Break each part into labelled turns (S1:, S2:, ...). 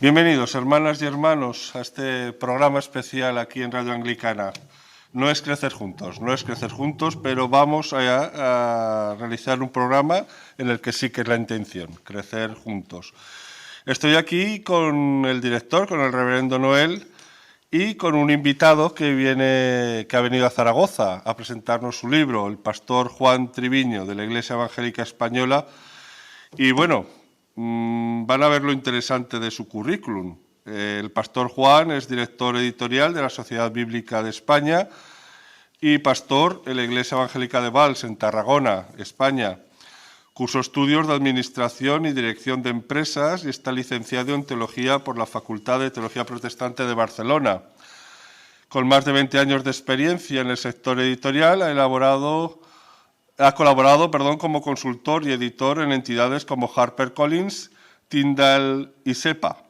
S1: Bienvenidos, hermanas y hermanos, a este programa especial aquí en Radio Anglicana. No es crecer juntos, pero vamos a realizar un programa en el que sí que es la intención, crecer juntos. Estoy aquí con el director, con el reverendo Noel, y con un invitado que ha venido a Zaragoza a presentarnos su libro, el pastor Juan Triviño, de la Iglesia Evangélica Española. Y bueno, van a ver lo interesante de su currículum. El pastor Juan es director editorial de la Sociedad Bíblica de España y pastor en la Iglesia Evangélica de Valls, en Tarragona, España. Cursó estudios de Administración y Dirección de Empresas y está licenciado en Teología por la Facultad de Teología Protestante de Barcelona. Con más de 20 años de experiencia en el sector editorial, ha colaborado como consultor y editor en entidades como HarperCollins, Tyndall y SEPA.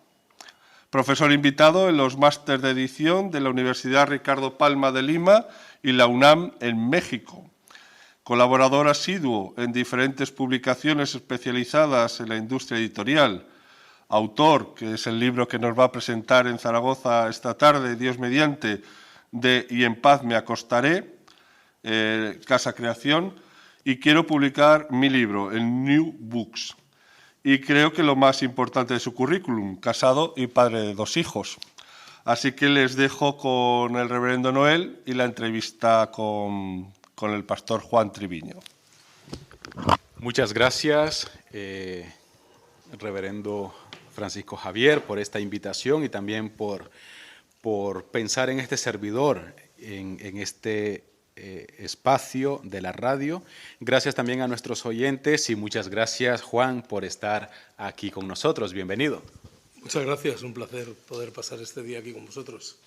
S1: Profesor invitado en los másteres de edición de la Universidad Ricardo Palma de Lima y la UNAM en México. Colaborador asiduo en diferentes publicaciones especializadas en la industria editorial. Autor, que es el libro que nos va a presentar en Zaragoza esta tarde, Dios mediante, de Y en paz me acostaré, Casa Creación. Y quiero publicar mi libro, en New Books. Y creo que lo más importante de su currículum, casado y padre de 2 hijos. Así que les dejo con el reverendo Noel y la entrevista con el pastor Juan Triviño.
S2: Muchas gracias, reverendo Francisco Javier, por esta invitación y también por pensar en este servidor, en este espacio de la radio. Gracias también a nuestros oyentes y muchas gracias, Juan, por estar aquí con nosotros. Bienvenido.
S3: Muchas gracias, un placer poder pasar este día aquí con vosotros.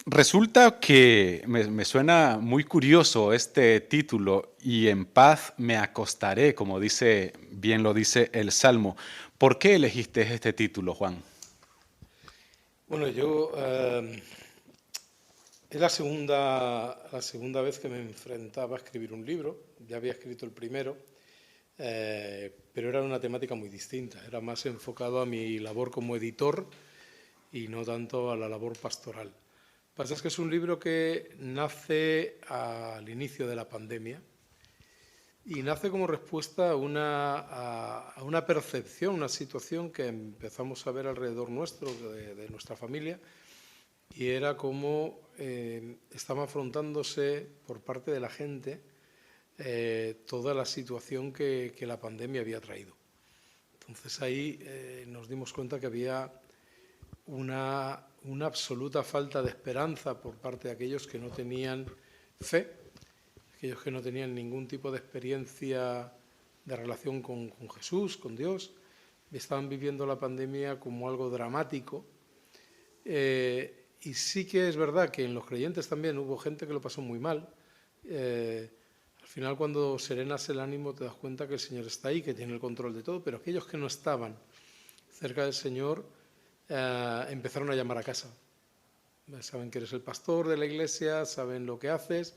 S2: Resulta que me suena muy curioso este título, Y en paz me acostaré, como bien lo dice el Salmo. ¿Por qué elegiste este título, Juan?
S3: Bueno, yo es la segunda vez que me enfrentaba a escribir un libro. Ya había escrito el primero, pero era una temática muy distinta. Era más enfocado a mi labor como editor y no tanto a la labor pastoral. Lo que pasa es que es un libro que nace al inicio de la pandemia y nace como respuesta a una percepción, una situación que empezamos a ver alrededor nuestro, de nuestra familia, y era cómo estaba afrontándose por parte de la gente toda la situación que la pandemia había traído. Entonces ahí nos dimos cuenta que había una absoluta falta de esperanza por parte de aquellos que no tenían fe, aquellos que no tenían ningún tipo de experiencia de relación con Jesús, con Dios, estaban viviendo la pandemia como algo dramático. Y sí que es verdad que en los creyentes también hubo gente que lo pasó muy mal. Al final, cuando serenas el ánimo, te das cuenta que el Señor está ahí, que tiene el control de todo, pero aquellos que no estaban cerca del Señor empezaron a llamar a casa. Saben que eres el pastor de la iglesia, saben lo que haces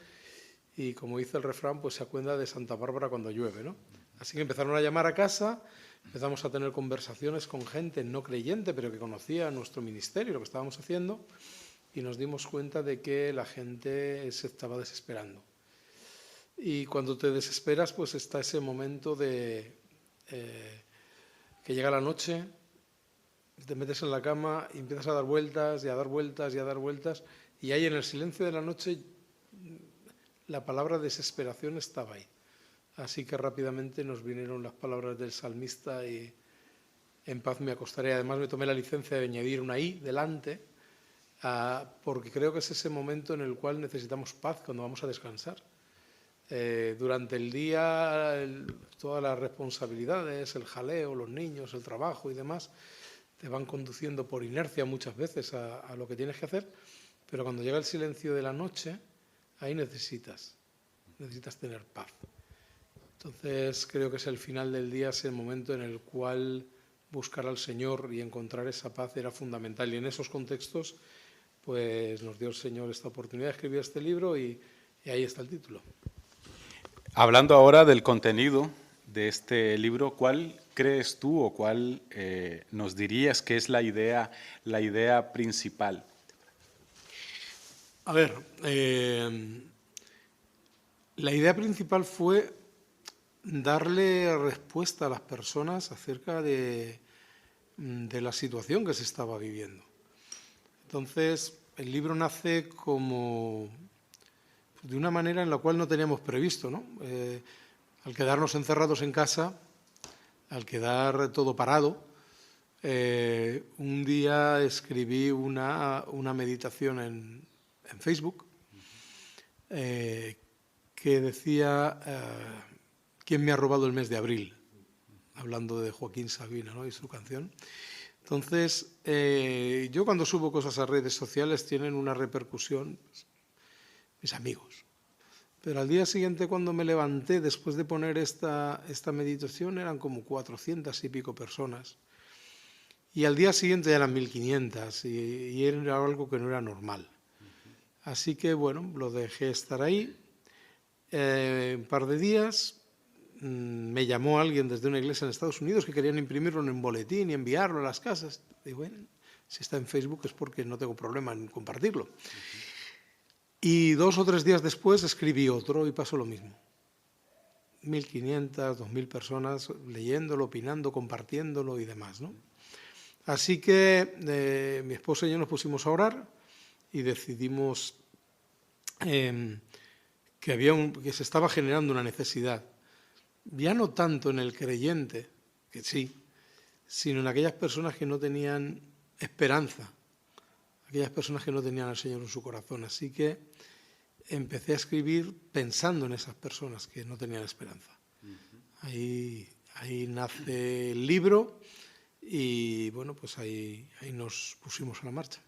S3: y, como dice el refrán, pues se acuerda de Santa Bárbara cuando llueve, ¿no? Así que empezaron a llamar a casa, empezamos a tener conversaciones con gente no creyente, pero que conocía nuestro ministerio, lo que estábamos haciendo, y nos dimos cuenta de que la gente se estaba desesperando. Y cuando te desesperas, pues está ese momento de que llega la noche, te metes en la cama y empiezas a dar vueltas y a dar vueltas y a dar vueltas, y ahí en el silencio de la noche la palabra desesperación estaba ahí. Así que rápidamente nos vinieron las palabras del salmista y en paz me acostaré. Además me tomé la licencia de añadir una I delante, porque creo que es ese momento en el cual necesitamos paz cuando vamos a descansar. Durante el día todas las responsabilidades, el jaleo, los niños, el trabajo y demás te van conduciendo por inercia muchas veces a lo que tienes que hacer, pero cuando llega el silencio de la noche, ahí necesitas tener paz. Entonces creo que es el final del día, es el momento en el cual buscar al Señor y encontrar esa paz era fundamental. Y en esos contextos pues nos dio el Señor esta oportunidad de escribir este libro y ahí está el título.
S2: Hablando ahora del contenido de este libro, ¿cuál crees tú o cuál nos dirías que es la idea principal?
S3: A ver, la idea principal fue darle respuesta a las personas acerca de la situación que se estaba viviendo. Entonces, el libro nace como de una manera en la cual no teníamos previsto, ¿no? Al quedarnos encerrados en casa, al quedar todo parado, un día escribí una meditación en Facebook que decía ¿quién me ha robado el mes de abril? Hablando de Joaquín Sabina, ¿no? Y su canción. Entonces, yo cuando subo cosas a redes sociales tienen una repercusión, pues, mis amigos. Pero al día siguiente, cuando me levanté, después de poner esta meditación, eran como 400 y pico personas. Y al día siguiente ya eran 1500 y era algo que no era normal. Así que, bueno, lo dejé estar ahí. Un par de días me llamó alguien desde una iglesia en Estados Unidos que querían imprimirlo en un boletín y enviarlo a las casas. Digo, bueno, si está en Facebook es porque no tengo problema en compartirlo. Y 2 o 3 días después escribí otro y pasó lo mismo. 1500, 2000 personas leyéndolo, opinando, compartiéndolo y demás, ¿no? Así que mi esposa y yo nos pusimos a orar y decidimos que se estaba generando una necesidad, ya no tanto en el creyente, que sí, sino en aquellas personas que no tenían esperanza, aquellas personas que no tenían al Señor en su corazón. Así que empecé a escribir pensando en esas personas que no tenían esperanza. Ahí nace el libro y bueno, pues ahí nos pusimos a la marcha.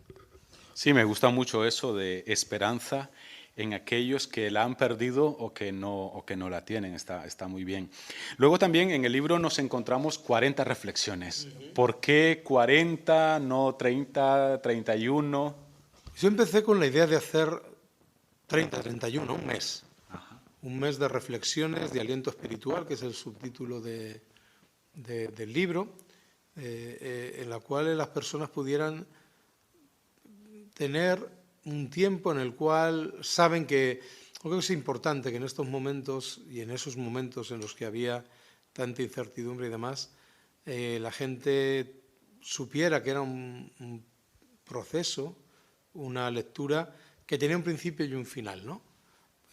S2: Sí, me gusta mucho eso de esperanza en aquellos que la han perdido o que no la tienen. Está muy bien. Luego también en el libro nos encontramos 40 reflexiones. ¿Por qué 40, no 30, 31?
S3: Yo empecé con la idea de hacer 30, 31, un mes. Ajá. Un mes de reflexiones, de aliento espiritual, que es el subtítulo del libro, en la cual las personas pudieran tener un tiempo en el cual saben que, creo que es importante que en estos momentos y en esos momentos en los que había tanta incertidumbre y demás, la gente supiera que era un proceso, una lectura que tenía un principio y un final, ¿no?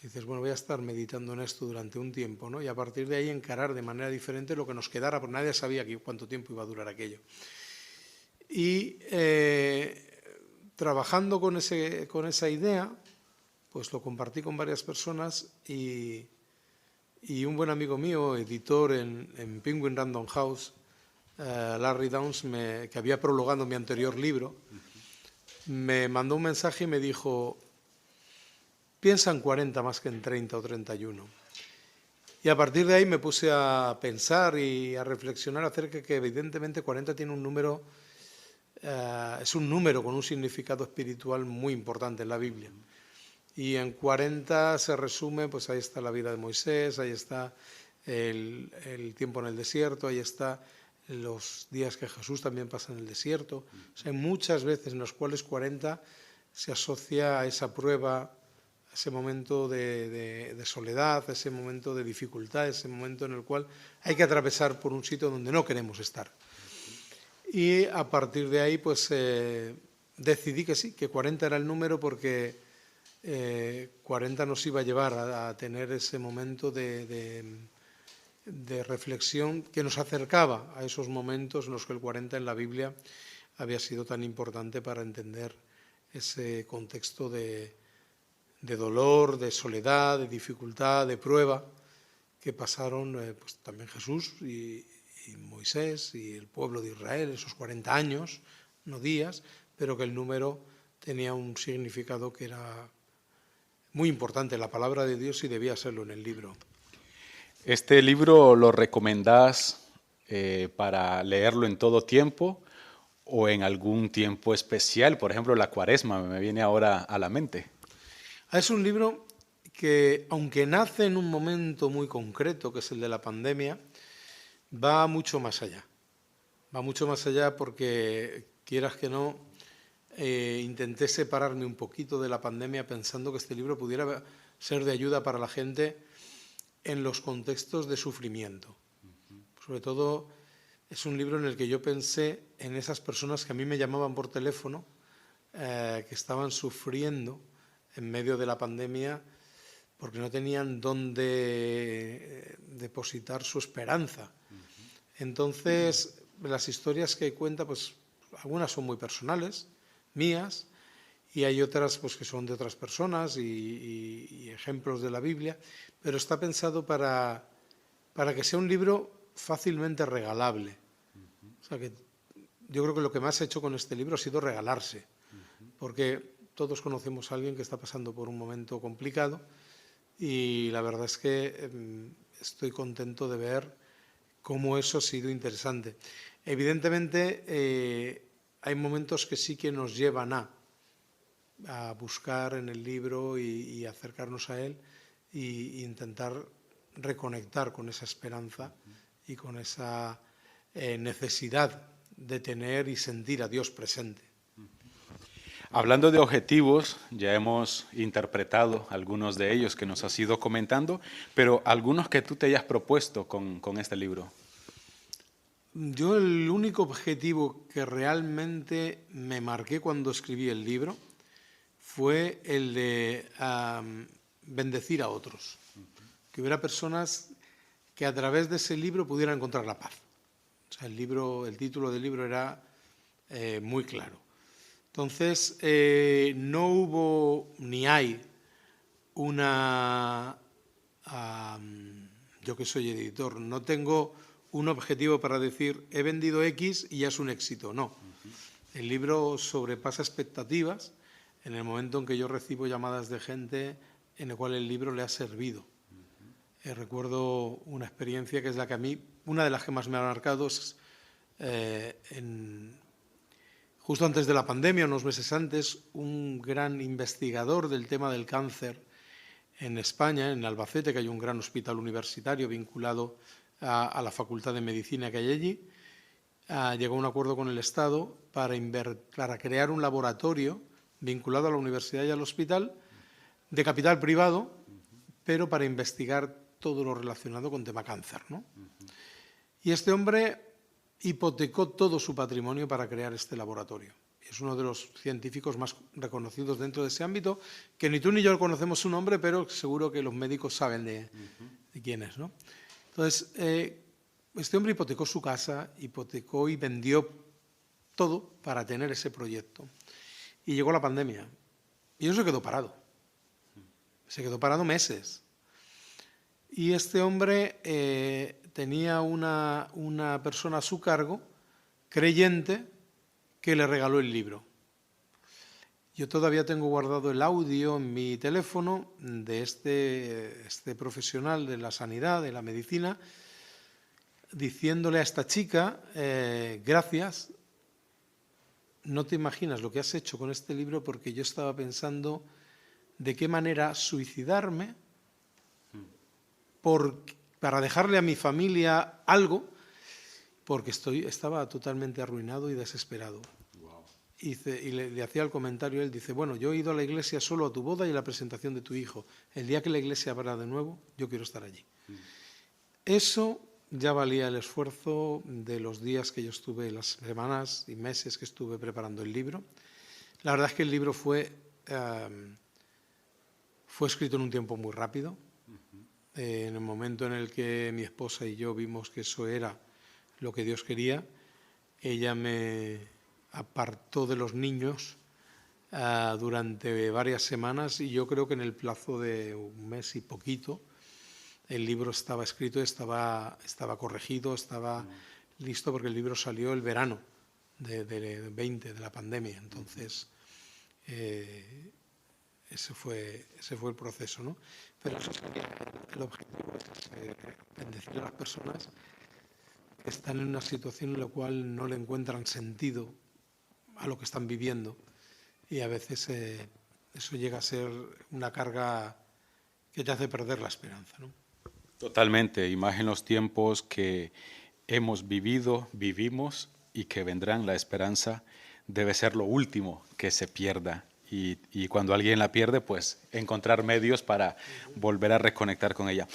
S3: Dices, bueno, voy a estar meditando en esto durante un tiempo, ¿no? Y a partir de ahí encarar de manera diferente lo que nos quedara, porque nadie sabía cuánto tiempo iba a durar aquello. Y trabajando con esa idea, pues lo compartí con varias personas y un buen amigo mío, editor en Penguin Random House, Larry Downs, que había prologado mi anterior libro, me mandó un mensaje y me dijo, piensa en 40 más que en 30 o 31. Y a partir de ahí me puse a pensar y a reflexionar acerca de que evidentemente 40 tiene un número, es un número con un significado espiritual muy importante en la Biblia. Y en 40 se resume, pues ahí está la vida de Moisés, ahí está el tiempo en el desierto, ahí está los días que Jesús también pasa en el desierto. O sea, hay muchas veces en las cuales 40 se asocia a esa prueba, a ese momento de soledad, a ese momento de dificultad, a ese momento en el cual hay que atravesar por un sitio donde no queremos estar. Y a partir de ahí, pues decidí que sí, que 40 era el número porque 40 nos iba a llevar a tener ese momento de reflexión que nos acercaba a esos momentos en los que el 40 en la Biblia había sido tan importante para entender ese contexto de dolor, de soledad, de dificultad, de prueba que pasaron pues también Jesús y Moisés y el pueblo de Israel, esos 40 años, no días, pero que el número tenía un significado que era muy importante, la palabra de Dios, y debía serlo en el libro.
S2: ¿Este libro lo recomendás para leerlo en todo tiempo o en algún tiempo especial? Por ejemplo, la Cuaresma me viene ahora a la mente.
S3: Es un libro que, aunque nace en un momento muy concreto, que es el de la pandemia, va mucho más allá. Va mucho más allá porque, quieras que no, intenté separarme un poquito de la pandemia pensando que este libro pudiera ser de ayuda para la gente en los contextos de sufrimiento. Sobre todo, es un libro en el que yo pensé en esas personas que a mí me llamaban por teléfono, que estaban sufriendo en medio de la pandemia porque no tenían dónde depositar su esperanza. Entonces, las historias que cuenta, pues algunas son muy personales, mías, y hay otras pues, que son de otras personas y ejemplos de la Biblia, pero está pensado para que sea un libro fácilmente regalable. O sea que yo creo que lo que más he hecho con este libro ha sido regalarse, porque todos conocemos a alguien que está pasando por un momento complicado y la verdad es que estoy contento de ver cómo eso ha sido interesante. Evidentemente, hay momentos que sí que nos llevan a buscar en el libro y acercarnos a él e intentar reconectar con esa esperanza y con esa necesidad de tener y sentir a Dios presente.
S2: Hablando de objetivos, ya hemos interpretado algunos de ellos que nos has ido comentando, pero algunos que tú te hayas propuesto con este libro.
S3: Yo el único objetivo que realmente me marqué cuando escribí el libro fue el de bendecir a otros, que hubiera personas que a través de ese libro pudieran encontrar la paz. O sea, el título del libro era muy claro. Entonces, no hubo ni hay una... yo que soy editor, no tengo un objetivo para decir he vendido X y ya es un éxito, no. El libro sobrepasa expectativas en el momento en que yo recibo llamadas de gente en el cual el libro le ha servido. Recuerdo una experiencia que es la que a mí, una de las que más me ha marcado es justo antes de la pandemia, unos meses antes, un gran investigador del tema del cáncer en España, en Albacete, que hay un gran hospital universitario vinculado a la Facultad de Medicina que hay allí, llegó a un acuerdo con el Estado para crear un laboratorio vinculado a la universidad y al hospital, de capital privado, pero para investigar todo lo relacionado con tema cáncer, ¿no? Y este hombre hipotecó todo su patrimonio para crear este laboratorio. Es uno de los científicos más reconocidos dentro de ese ámbito, que ni tú ni yo conocemos su nombre, pero seguro que los médicos saben de quién es, ¿no? Entonces, este hombre hipotecó su casa, hipotecó y vendió todo para tener ese proyecto. Y llegó la pandemia. Y eso se quedó parado. Se quedó parado meses. Y este hombre tenía una persona a su cargo, creyente, que le regaló el libro. Yo todavía tengo guardado el audio en mi teléfono de este profesional de la sanidad, de la medicina, diciéndole a esta chica, gracias, no te imaginas lo que has hecho con este libro porque yo estaba pensando de qué manera suicidarme para dejarle a mi familia algo, porque estaba totalmente arruinado y desesperado. Wow. Y le hacía el comentario, él dice, bueno, yo he ido a la iglesia solo a tu boda y a la presentación de tu hijo. El día que la iglesia abra de nuevo, yo quiero estar allí. Eso ya valía el esfuerzo de los días que yo estuve, las semanas y meses que estuve preparando el libro. La verdad es que el libro fue escrito en un tiempo muy rápido. En el momento en el que mi esposa y yo vimos que eso era lo que Dios quería, ella me apartó de los niños durante varias semanas y yo creo que en el plazo de un mes y poquito el libro estaba escrito, estaba corregido, estaba listo, porque el libro salió el verano de 20, de la pandemia. Entonces, ese fue el proceso, ¿no? Pero eso sería el objetivo, es bendecir a las personas que están en una situación en la cual no le encuentran sentido a lo que están viviendo y a veces eso llega a ser una carga que te hace perder la esperanza, ¿no?
S2: Totalmente, y más en los tiempos que hemos vivido, vivimos y que vendrán, la esperanza debe ser lo último que se pierda. Y cuando alguien la pierde, pues encontrar medios para volver a reconectar con ella.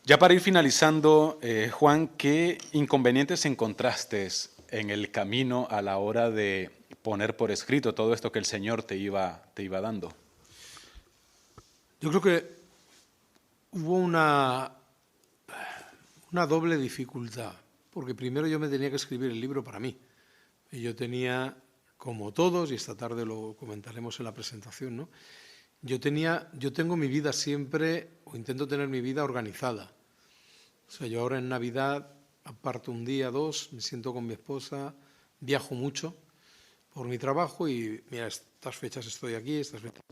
S2: Ya para ir finalizando, Juan, ¿qué inconvenientes encontraste en el camino a la hora de poner por escrito todo esto que el Señor te iba dando?
S3: Yo creo que hubo una doble dificultad, porque primero yo me tenía que escribir el libro para mí. Y yo tenía, como todos, y esta tarde lo comentaremos en la presentación, ¿no? Yo tengo mi vida siempre, o intento tener mi vida organizada. O sea, yo ahora en Navidad aparto un día, 2, me siento con mi esposa, viajo mucho por mi trabajo y mira, estas fechas estoy aquí, estas fechas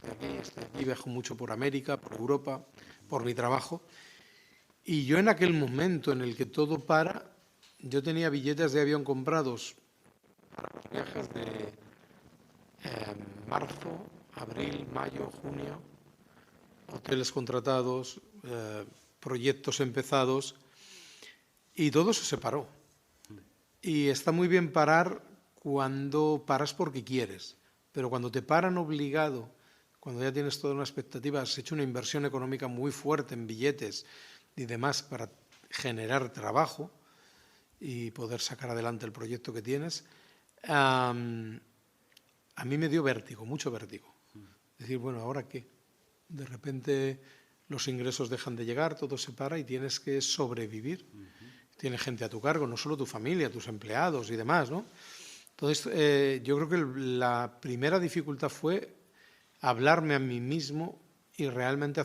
S3: estoy aquí, viajo mucho por América, por Europa, por mi trabajo. Y yo en aquel momento en el que todo para, yo tenía billetes de avión comprados para los viajes de marzo, abril, mayo, junio, hoteles contratados, proyectos empezados, y todo se separó. Y está muy bien parar cuando paras porque quieres, pero cuando te paran obligado, cuando ya tienes toda una expectativa, has hecho una inversión económica muy fuerte en billetes y demás para generar trabajo y poder sacar adelante el proyecto que tienes, a mí me dio vértigo, mucho vértigo. Decir, bueno, ¿ahora qué? De repente los ingresos dejan de llegar, todo se para y tienes que sobrevivir. Tienes gente a tu cargo, no solo tu familia, tus empleados y demás, ¿no? Entonces, yo creo que la primera dificultad fue hablarme a mí mismo y realmente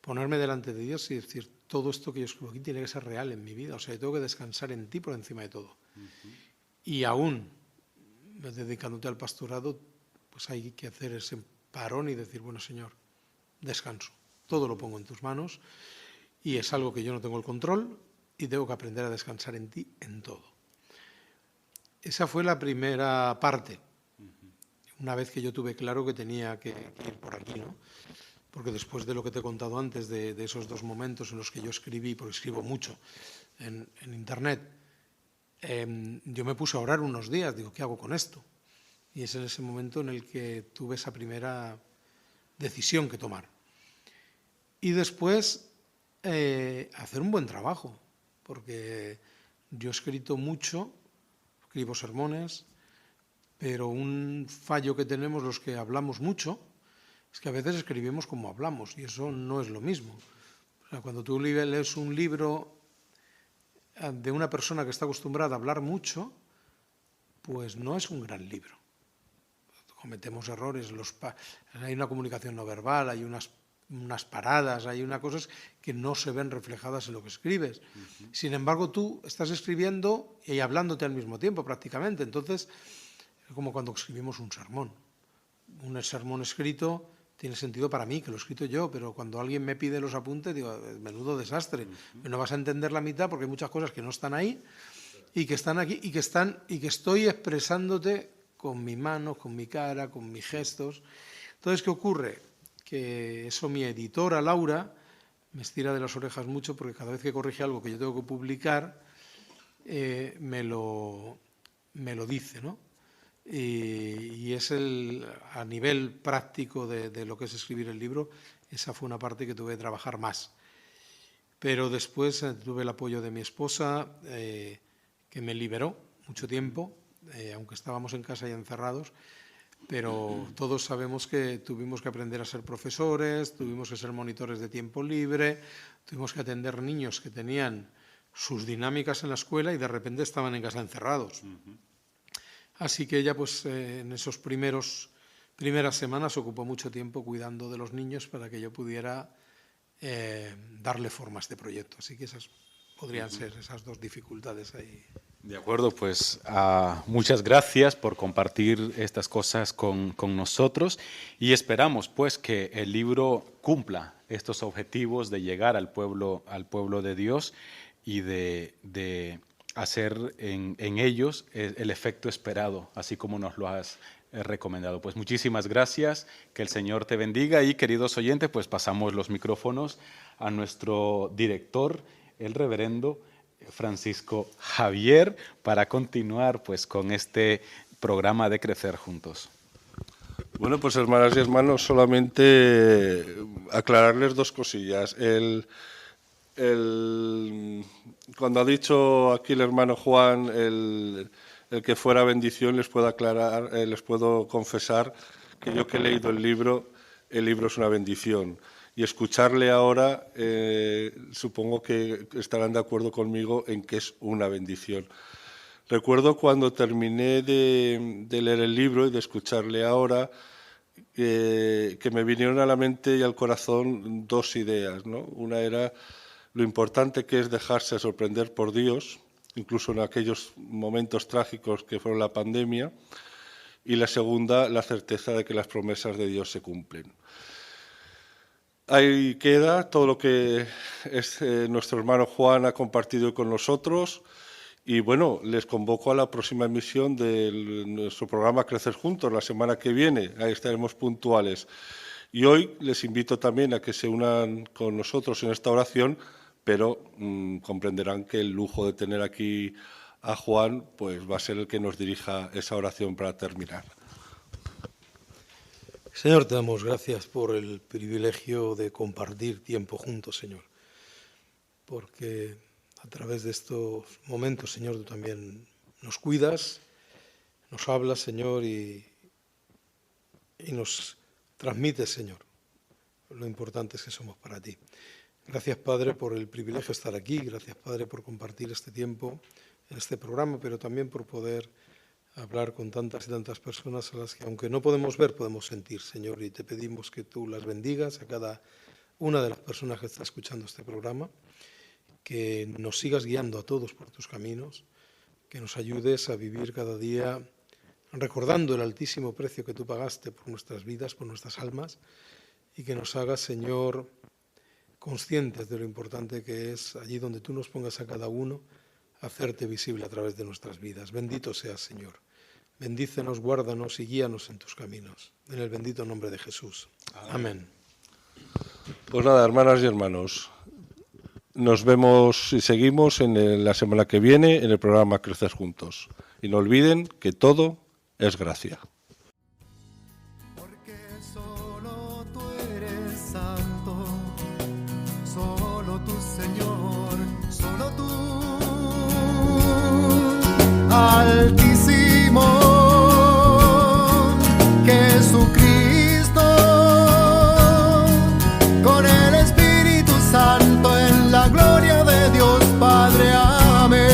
S3: ponerme delante de Dios y decir, todo esto que yo escribo aquí tiene que ser real en mi vida, o sea, yo tengo que descansar en ti por encima de todo. Y aún dedicándote al pastorado, pues hay que hacer ese parón y decir, bueno, Señor, descanso, todo lo pongo en tus manos y es algo que yo no tengo el control y tengo que aprender a descansar en ti en todo. Esa fue la primera parte, una vez que yo tuve claro que tenía que ir por aquí, ¿no? Porque después de lo que te he contado antes, de esos 2 momentos en los que yo escribí, porque escribo mucho en Internet, yo me puse a orar unos días, digo, ¿qué hago con esto? Y es en ese momento en el que tuve esa primera decisión que tomar. Y después, hacer un buen trabajo, porque yo he escrito mucho, escribo sermones, pero un fallo que tenemos los que hablamos mucho es que a veces escribimos como hablamos y eso no es lo mismo. O sea, cuando tú lees un libro de una persona que está acostumbrada a hablar mucho, pues no es un gran libro. Cometemos errores, hay una comunicación no verbal, hay unas paradas, hay unas cosas que no se ven reflejadas en lo que escribes. Sin embargo, tú estás escribiendo y hablándote al mismo tiempo prácticamente. Entonces, es como cuando escribimos un sermón. Un sermón escrito tiene sentido para mí, que lo he escrito yo, pero cuando alguien me pide los apuntes, digo, menudo desastre. No vas a entender la mitad porque hay muchas cosas que no están ahí y que están aquí y que estoy expresándote con mi mano, con mi cara, con mis gestos. Entonces, ¿qué ocurre? Que eso mi editora, Laura, me estira de las orejas mucho porque cada vez que corrige algo que yo tengo que publicar, me lo dice, ¿no? Y es a nivel práctico de lo que es escribir el libro, esa fue una parte que tuve que trabajar más. Pero después tuve el apoyo de mi esposa, que me liberó mucho tiempo, aunque estábamos en casa y encerrados, pero todos sabemos que tuvimos que aprender a ser profesores, tuvimos que ser monitores de tiempo libre, tuvimos que atender niños que tenían sus dinámicas en la escuela y de repente estaban en casa encerrados. Así que ella, pues, en esas primeras semanas ocupó mucho tiempo cuidando de los niños para que yo pudiera darle forma a este proyecto. Así que esas podrían ser esas 2 dificultades ahí.
S2: De acuerdo, pues muchas gracias por compartir estas cosas con nosotros y esperamos pues que el libro cumpla estos objetivos de llegar al pueblo de Dios y de hacer en ellos el efecto esperado, así como nos lo has recomendado. Pues muchísimas gracias, que el Señor te bendiga y queridos oyentes, pues pasamos los micrófonos a nuestro director, el reverendo Francisco Javier para continuar pues con este programa de Crecer Juntos.
S1: Bueno, pues hermanas y hermanos, solamente aclararles dos cosillas. Cuando ha dicho aquí el hermano Juan el que fuera bendición, les puedo aclarar, les puedo confesar que yo que he leído el libro es una bendición. Y escucharle ahora, supongo que estarán de acuerdo conmigo en que es una bendición. Recuerdo cuando terminé de leer el libro y de escucharle ahora, que me vinieron a la mente y al corazón dos ideas, ¿no? Una era lo importante que es dejarse sorprender por Dios, incluso en aquellos momentos trágicos que fueron la pandemia, y la segunda, la certeza de que las promesas de Dios se cumplen. Ahí queda todo lo que nuestro hermano Juan ha compartido con nosotros. Y bueno, les convoco a la próxima emisión de nuestro programa Crecer Juntos, la semana que viene. Ahí estaremos puntuales. Y hoy les invito también a que se unan con nosotros en esta oración, pero comprenderán que el lujo de tener aquí a Juan pues va a ser el que nos dirija esa oración para terminar.
S3: Señor, te damos gracias por el privilegio de compartir tiempo juntos, Señor, porque a través de estos momentos, Señor, tú también nos cuidas, nos hablas, Señor, y nos transmites, Señor, lo importante es que somos para ti. Gracias, Padre, por el privilegio de estar aquí, gracias, Padre, por compartir este tiempo en este programa, pero también por poder hablar con tantas y tantas personas a las que, aunque no podemos ver, podemos sentir, Señor, y te pedimos que tú las bendigas a cada una de las personas que está escuchando este programa, que nos sigas guiando a todos por tus caminos, que nos ayudes a vivir cada día recordando el altísimo precio que tú pagaste por nuestras vidas, por nuestras almas, y que nos hagas, Señor, conscientes de lo importante que es allí donde tú nos pongas a cada uno, hacerte visible a través de nuestras vidas. Bendito seas, Señor. Bendícenos, guárdanos y guíanos en tus caminos. En el bendito nombre de Jesús. Amén.
S1: Pues nada, hermanas y hermanos, nos vemos y seguimos en la semana que viene en el programa Crecer Juntos. Y no olviden que todo es gracia.
S4: Porque solo tú eres santo, solo tú, Señor, solo tú, Altísimo Jesucristo, con el Espíritu Santo en la gloria de Dios Padre. Amén.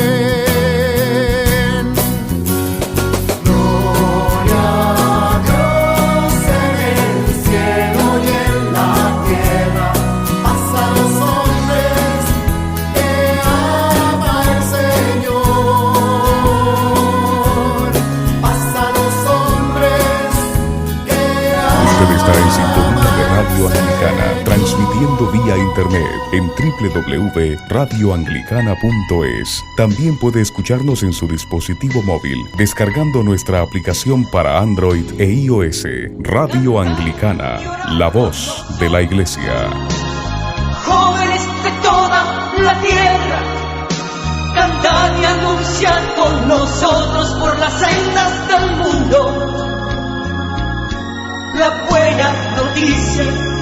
S5: Está en sintonía de Radio Anglicana, transmitiendo vía internet en www.radioanglicana.es. También puede escucharnos en su dispositivo móvil, descargando nuestra aplicación para Android e iOS. Radio Anglicana, la voz de la Iglesia.
S6: Jóvenes de toda la tierra, cantad y anunciad con nosotros por las sendas del mundo la buena noticia